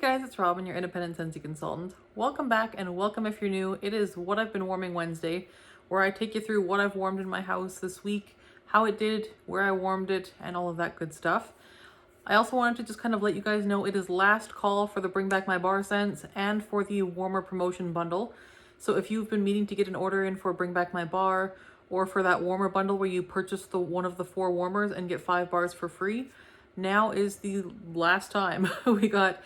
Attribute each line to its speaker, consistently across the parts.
Speaker 1: guys, it's Robyn, your independent Scentsy consultant. Welcome back, and welcome if you're new. It is What I've Been Warming Wednesday, where I take you through what I've warmed in my house this week, how it did, where I warmed it, and all of that good stuff. I also wanted to just kind of let you guys know it is last call for the Bring Back My Bar scents and for the warmer promotion bundle. So if you've been meaning to get an order in for Bring Back My Bar, or for that warmer bundle where you purchase one of the 4 warmers and get 5 bars for free, now is the last time. We got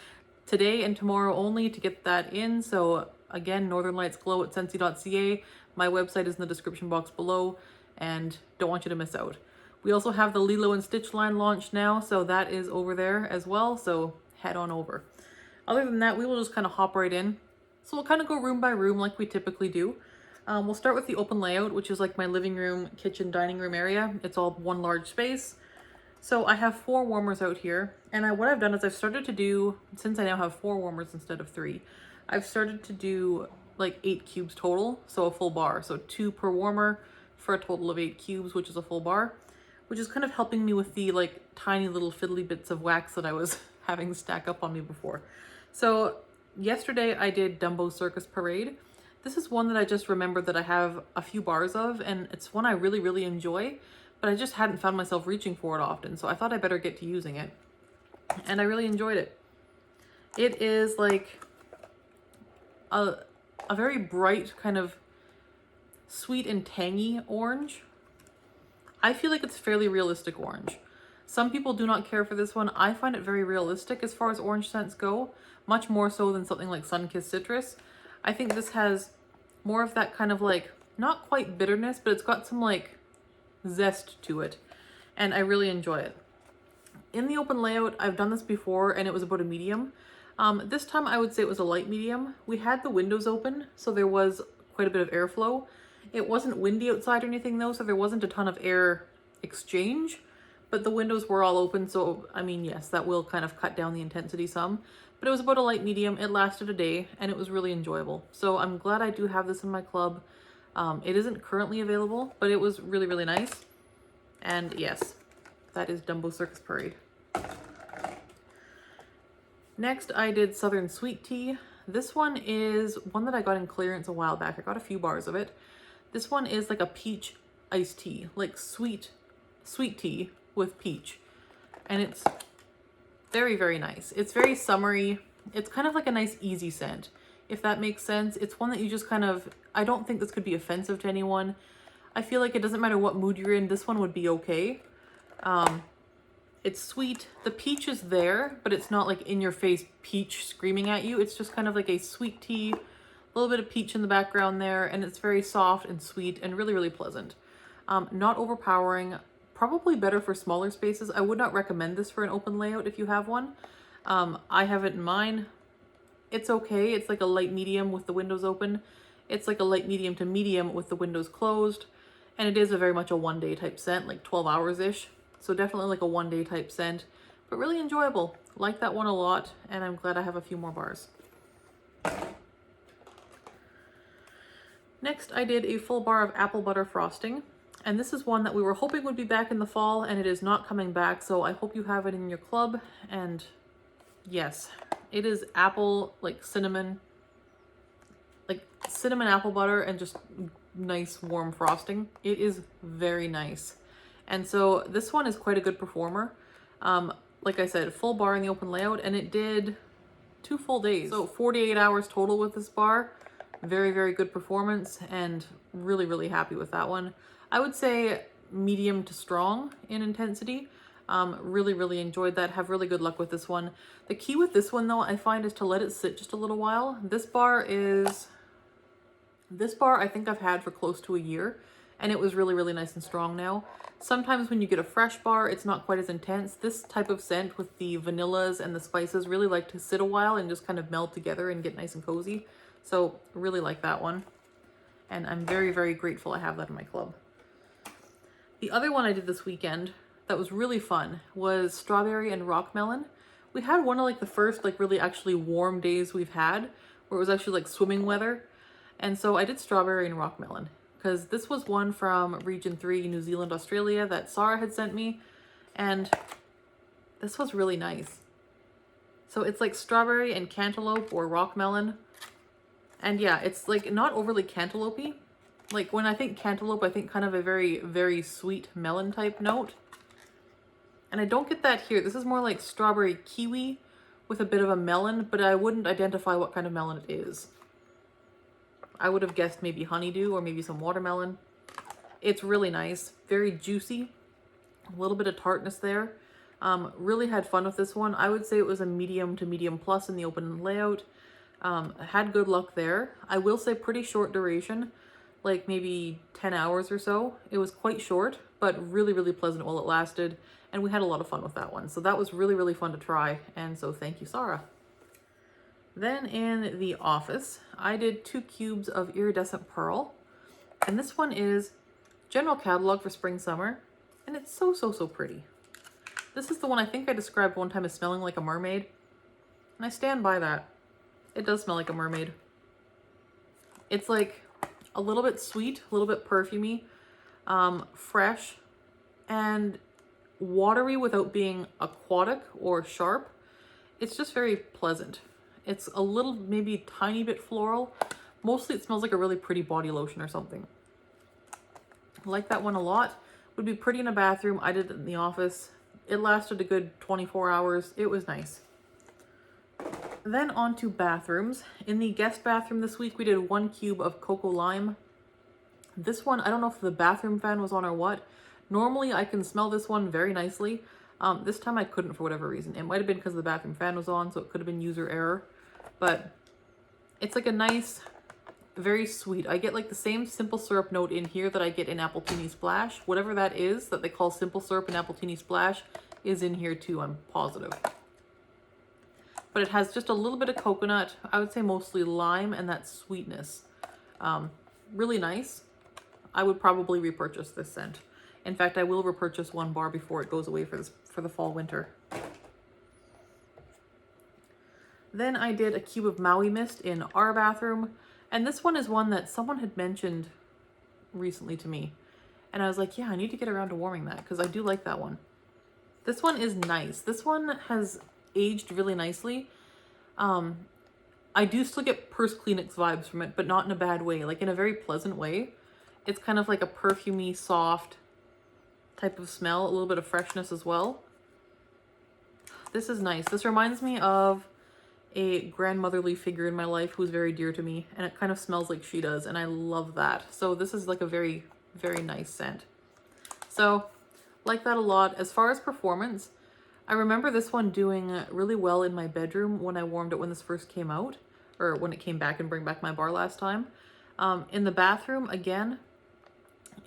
Speaker 1: today and tomorrow only to get that in. So again, northernlightsglow.scentsy.ca. My website is in the description box below, and don't want you to miss out. We also have the Lilo and Stitch line launched now, so that is over there as well, so head on over. Other than that, we will just kind of hop right in. So we'll kind of go room by room like we typically do. We'll start with the open layout, which is like my living room, kitchen, dining room area. It's all one large space. So I have 4 warmers out here, and what I've done is I've started to do, since I now have 4 warmers instead of 3, I've started to do like 8 cubes total, so a full bar. So 2 per warmer for a total of 8 cubes, which is a full bar, which is kind of helping me with the like tiny little fiddly bits of wax that I was having stack up on me before. So yesterday I did Dumbo Circus Parade. This is one that I just remembered that I have a few bars of, and it's one I really, really enjoy, but I just hadn't found myself reaching for it often, so I thought I better get to using it. And I really enjoyed it. It is like a very bright, kind of sweet and tangy orange. I feel like it's fairly realistic orange. Some people do not care for this one. I find it very realistic as far as orange scents go, much more so than something like Sun-Kissed Citrus. I think this has more of that kind of like, not quite bitterness, but it's got some like zest to it, and I really enjoy it. In the open layout, I've done this before, and it was about a medium. This time I would say it was a light medium. We had the windows open, so there was quite a bit of airflow. It wasn't windy outside or anything though, so there wasn't a ton of air exchange, but the windows were all open, so I mean, yes, that will kind of cut down the intensity some, but it was about a light medium. It lasted a day, and it was really enjoyable. So I'm glad I do have this in my club. It isn't currently available, but it was really, really nice. And yes, that is Dumbo Circus Parade. Next, I did Southern Sweet Tea. This one is one that I got in clearance a while back. I got a few bars of it. This one is like a peach iced tea, like sweet tea with peach. And it's very, very nice. It's very summery. It's kind of like a nice easy scent, if that makes sense. It's one that you just kind of, I don't think this could be offensive to anyone. I feel like it doesn't matter what mood you're in, this one would be okay. It's sweet. The peach is there, but it's not like in your face peach screaming at you. It's just kind of like a sweet tea, a little bit of peach in the background there, and it's very soft and sweet and really, really pleasant. Not overpowering, probably better for smaller spaces. I would not recommend this for an open layout if you have one. I have it in mine. It's okay. It's like a light medium with the windows open. It's like a light medium to medium with the windows closed. And it is a very much a one-day type scent, like 12 hours-ish. So definitely like a one-day type scent, but really enjoyable. Like that one a lot, and I'm glad I have a few more bars. Next, I did a full bar of apple butter frosting. And this is one that we were hoping would be back in the fall, and it is not coming back. So I hope you have it in your club. And yes, it is apple, like cinnamon apple butter, and just nice warm frosting. It is very nice. And so this one is quite a good performer. Like I said, full bar in the open layout, and it did 2 full days. So 48 hours total with this bar. Very, very good performance, and really, really happy with that one. I would say medium to strong in intensity. Really, really enjoyed that. Have really good luck with this one. The key with this one though, I find, is to let it sit just a little while. This bar I think I've had for close to a year, and it was really, really nice and strong now. Sometimes when you get a fresh bar, it's not quite as intense. This type of scent with the vanillas and the spices really like to sit a while and just kind of meld together and get nice and cozy. So really like that one. And I'm very, very grateful I have that in my club. The other one I did this weekend that was really fun was Strawberry and Rockmelon. We had one of like the first like really actually warm days we've had, where it was actually like swimming weather. And so I did Strawberry and Rockmelon, because this was one from Region 3, New Zealand, Australia, that Sarah had sent me, and this was really nice. So it's like strawberry and cantaloupe or rockmelon. And yeah, it's like not overly cantaloupe-y. Like when I think cantaloupe, I think kind of a very, very sweet melon type note. And I don't get that here. This is more like strawberry kiwi with a bit of a melon, but I wouldn't identify what kind of melon it is. I would have guessed maybe honeydew or maybe some watermelon. It's really nice, very juicy, a little bit of tartness there. Really had fun with this one. I would say it was a medium to medium plus in the open layout. Had good luck there. I will say pretty short duration, like maybe 10 hours or so. It was quite short, but really, really pleasant while it lasted. And we had a lot of fun with that one. So that was really, really fun to try. And so thank you, Sarah. Then in the office, I did 2 cubes of Iridescent Pearl. And this one is general catalog for spring, summer. And it's so, so, so pretty. This is the one I think I described one time as smelling like a mermaid. And I stand by that. It does smell like a mermaid. It's like a little bit sweet, a little bit perfumey, fresh, and watery without being aquatic or sharp. It's just very pleasant. It's a little, maybe tiny bit floral. Mostly it smells like a really pretty body lotion or something. I like that one a lot. Would be pretty in a bathroom. I did it in the office. It lasted a good 24 hours. It was nice. Then on to bathrooms. In the guest bathroom this week, we did 1 cube of Cocoa Lime. This one, I don't know if the bathroom fan was on or what. Normally I can smell this one very nicely. This time I couldn't for whatever reason. It might have been because the bathroom fan was on, so it could have been user error. But it's like a nice, very sweet. I get like the same simple syrup note in here that I get in Appletini Splash. Whatever that is that they call simple syrup in Appletini Splash is in here too, I'm positive. But it has just a little bit of coconut. I would say mostly lime and that sweetness. Really nice. I would probably repurchase this scent. In fact, I will repurchase 1 bar before it goes away for the fall winter. Then I did a cube of Maui Mist in our bathroom. And this one is one that someone had mentioned recently to me. And I was like, yeah, I need to get around to warming that because I do like that one. This one is nice. This one has aged really nicely. I do still get Purse Kleenex vibes from it, but not in a bad way, like in a very pleasant way. It's kind of like a perfumey, soft type of smell, a little bit of freshness as well. This is nice. This reminds me of a grandmotherly figure in my life who's very dear to me, and it kind of smells like she does, and I love that. So this is like a very, very nice scent. So like that a lot. As far as performance, I remember this one doing really well in my bedroom when I warmed it when this first came out, or when it came back and bring back my bar last time. In the bathroom, again,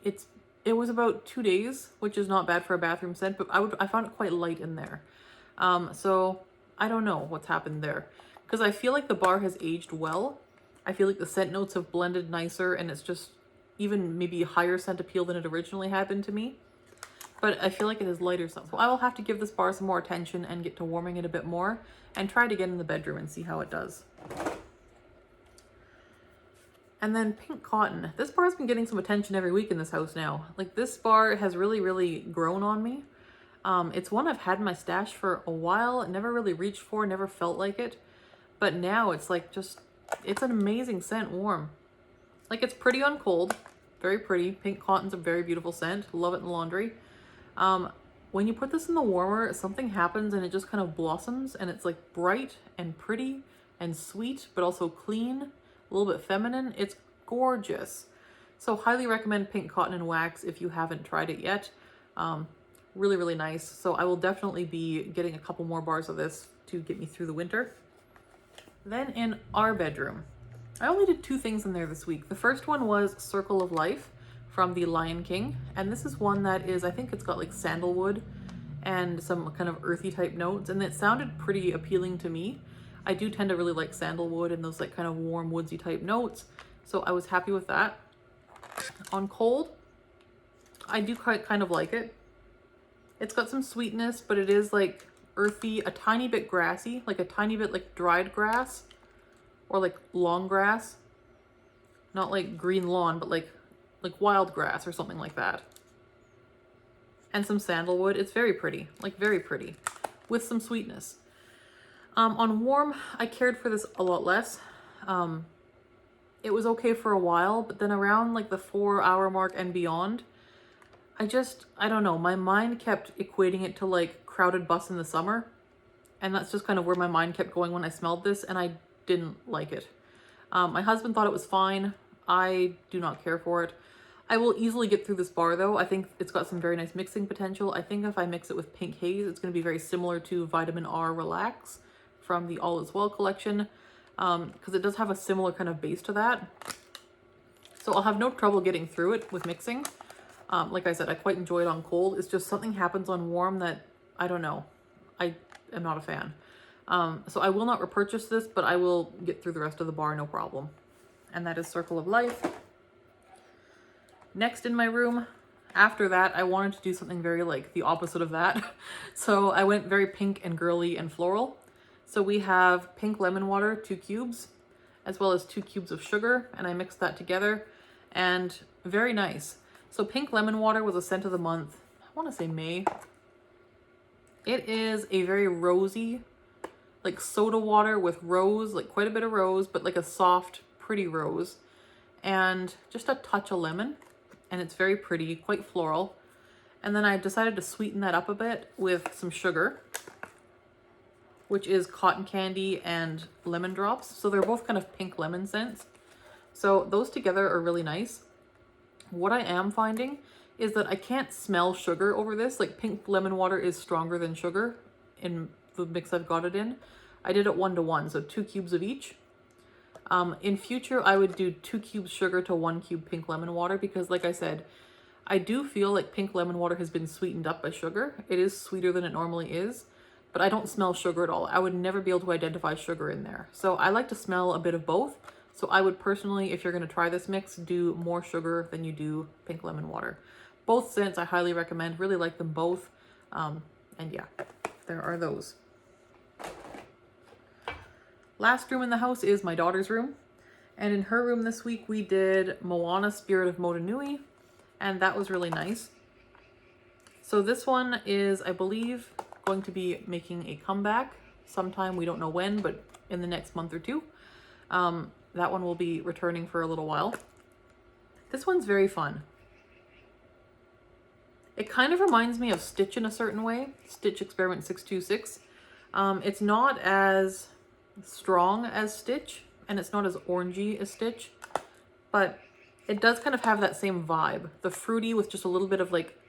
Speaker 1: it was about 2 days, which is not bad for a bathroom scent, but I found it quite light in there. So I don't know what's happened there, because I feel like the bar has aged well. I feel like the scent notes have blended nicer, and it's just even maybe higher scent appeal than it originally had been to me. But I feel like it is lighter scent. So I will have to give this bar some more attention and get to warming it a bit more and try it again in the bedroom and see how it does. And then Pink Cotton. This bar has been getting some attention every week in this house now. Like, this bar has really, really grown on me. It's one I've had in my stash for a while, never really reached for, never felt like it. But now it's like it's an amazing scent warm. Like, it's pretty on cold, very pretty. Pink Cotton's a very beautiful scent. Love it in laundry. When you put this in the warmer, something happens and it just kind of blossoms, and it's like bright and pretty and sweet, but also clean, a little bit feminine. It's gorgeous. So highly recommend Pink Cotton and Wax if you haven't tried it yet. Really, really nice. So I will definitely be getting a couple more bars of this to get me through the winter. Then in our bedroom, I only did 2 things in there this week. The first one was Circle of Life from the Lion King. And this is one that is, I think it's got like sandalwood and some kind of earthy type notes. And it sounded pretty appealing to me. I do tend to really like sandalwood and those like kind of warm woodsy type notes. So I was happy with that. On cold, I do kind of like it. It's got some sweetness, but it is like earthy, a tiny bit grassy, like a tiny bit like dried grass or like long grass. Not like green lawn, but like wild grass or something like that. And some sandalwood. It's very pretty, like very pretty, with some sweetness. On warm, I cared for this a lot less. It was okay for a while, but then around like the 4-hour mark and beyond, I don't know, my mind kept equating it to like crowded bus in the summer. And that's just kind of where my mind kept going when I smelled this, and I didn't like it. My husband thought it was fine. I do not care for it. I will easily get through this bar though. I think it's got some very nice mixing potential. I think if I mix it with Pink Haze, it's going to be very similar to Vitamin R Relax from the All Is Well collection, because it does have a similar kind of base to that. So I'll have no trouble getting through it with mixing. Like I said, I quite enjoy it on cold. It's just something happens on warm that, I don't know, I am not a fan. So I will not repurchase this, but I will get through the rest of the bar, no problem. And that is Circle of Life. Next in my room, after that, I wanted to do something very like the opposite of that. So I went very pink and girly and floral. So we have pink lemon water, 2 cubes, as well as 2 cubes of sugar, and I mixed that together, and very nice. So pink lemon water was a scent of the month, I want to say May. It is a very rosy, like soda water with rose, like quite a bit of rose, but like a soft, pretty rose, and just a touch of lemon, and it's very pretty, quite floral. And then I decided to sweeten that up a bit with some sugar, which is cotton candy and lemon drops. So they're both kind of pink lemon scents. So those together are really nice. What I am finding is that I can't smell sugar over this. Like pink lemon water is stronger than sugar in the mix I've got it in. I did it 1-to-1, so 2 cubes of each. In future, I would do 2 cubes sugar to 1 cube pink lemon water, because like I said, I do feel like pink lemon water has been sweetened up by sugar. It is sweeter than it normally is, but I don't smell sugar at all. I would never be able to identify sugar in there. So I like to smell a bit of both. So I would personally, if you're going to try this mix, do more sugar than you do pink lemon water. Both scents I highly recommend. Really like them both. And yeah, there are those. Last room in the house is my daughter's room. And in her room this week, we did Mouna Spirit of Motonui. And that was really nice. So this one is, I believe, going to be making a comeback sometime. We don't know when, but in the next month or two. That one will be returning for a little while. This one's very fun. It kind of reminds me of Stitch in a certain way. Stitch Experiment 626. It's not as strong as Stitch, and it's not as orangey as Stitch, but it does kind of have that same vibe. The fruity with just a little bit of like,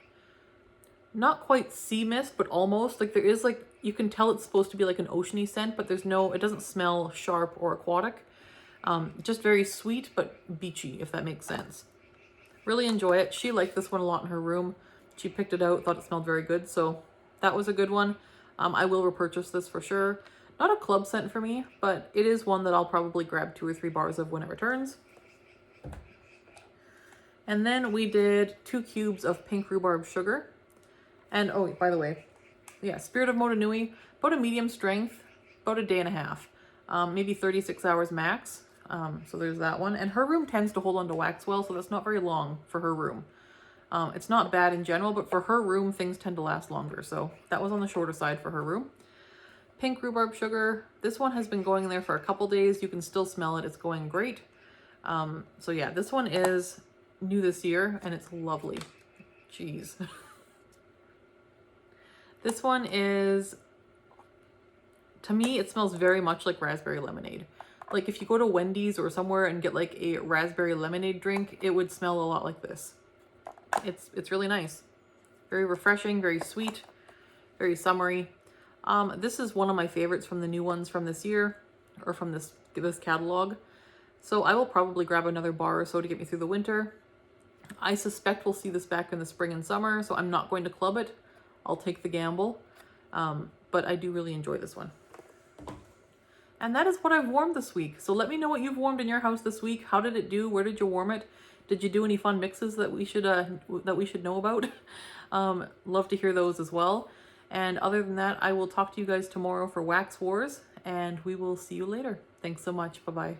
Speaker 1: not quite sea mist, but almost. Like there is like, you can tell it's supposed to be like an oceany scent, but there's no, it doesn't smell sharp or aquatic. Just very sweet, but beachy, if that makes sense. Really enjoy it. She liked this one a lot in her room. She picked it out, thought it smelled very good. So that was a good one. I will repurchase this for sure. Not a club scent for me, but it is one that I'll probably grab 2 or 3 bars of when it returns. And then we did 2 cubes of pink rhubarb sugar. And oh, by the way, yeah, Spirit of Motonui, about a medium strength, about a day and a half, maybe 36 hours max. So there's that one. And her room tends to hold on to wax well, so that's not very long for her room. It's not bad in general, but for her room, things tend to last longer. So that was on the shorter side for her room. Pink rhubarb sugar. This one has been going in there for a couple days. You can still smell it. It's going great. So yeah, this one is new this year and it's lovely. Jeez. This one is, to me, it smells very much like raspberry lemonade. Like if you go to Wendy's or somewhere and get like a raspberry lemonade drink, it would smell a lot like this. It's really nice. Very refreshing, very sweet, very summery. This is one of my favorites from the new ones from this year, or from this catalog. So I will probably grab another bar or so to get me through the winter. I suspect we'll see this back in the spring and summer, so I'm not going to club it. I'll take the gamble. But I do really enjoy this one. And that is what I've warmed this week. So let me know what you've warmed in your house this week. How did it do? Where did you warm it? Did you do any fun mixes that we should know about? Love to hear those as well. And other than that, I will talk to you guys tomorrow for Wax Wars, and we will see you later. Thanks so much. Bye-bye.